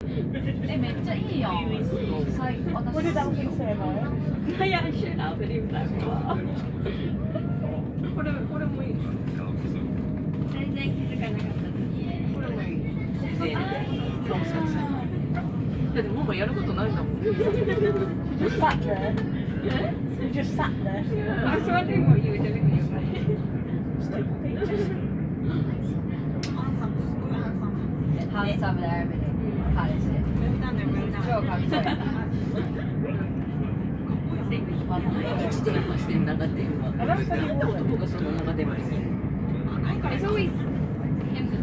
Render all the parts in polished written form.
めっちゃいいやん。What did Alfie say about it? Yeah, I should have, but he was like, wow. これもいい。全然気づかなかった。これもいい。だってもうやることないんだもん。You just sat there. You just sat there. I was wondering what you were doing with your body. Taking pictures. ハンサムだよ、彼氏。超かっこいい。1電話してん長電話。なんで男がその長電話してんの？ It's always him that's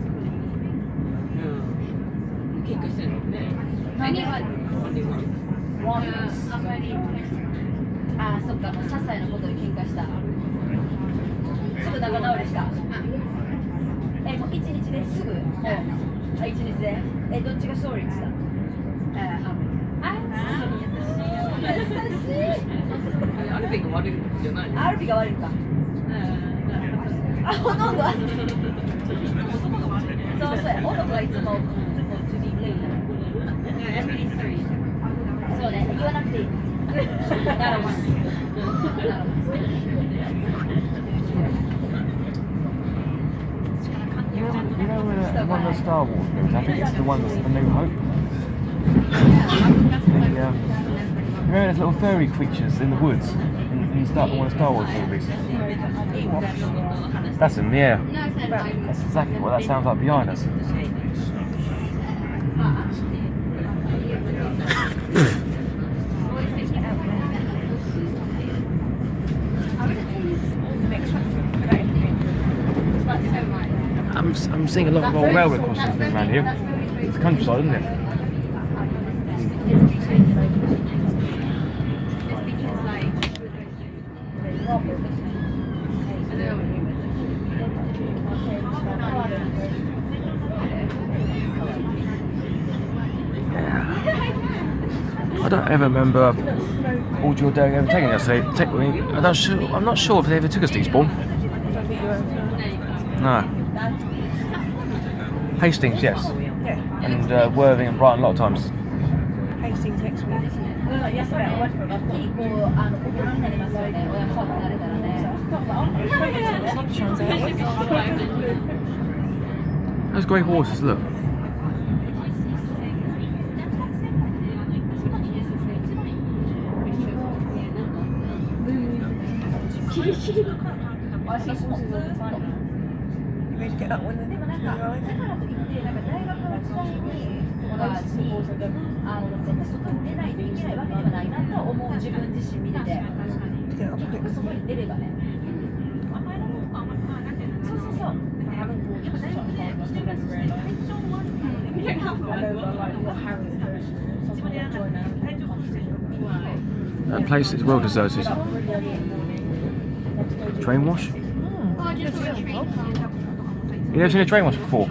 喧嘩してんのね。あんまり。あ、そっか、もう些細なことで喧嘩した。すぐ仲直りした。もう一日ですぐ。一日で。どっちが勝利した？優しい。アルビが悪いんじゃないの？アルビが悪いか。あ、ほとんど。そうそうや、男がいつもとビブレイな。そうね、言わなくていい。なるほど。You know one of the Star Wars movies, I think it's the one that's The New Hope. Remember those little furry creatures in the woods in one of the Star Wars movies? That's them, yeah. That's exactly what that sounds like behind us. I'm seeing a lot of old railway crossings thing around here. It's the countryside, isn't it? I don't ever remember all your day ever taking us. I'm not sure if they ever took us to Eastbourne. No. Hastings, yes. Yeah. And Worthing and Brighton a lot of times. Hastings next week. Those great horses, look. You ready to get that one then? だからといって、なんか大学の時代に外に出ないといけないわけではないなと思う自分自身見てて、結局外に出ればね。そうそうそう。That place is well deserted. Train wash? You never seen a train wash before?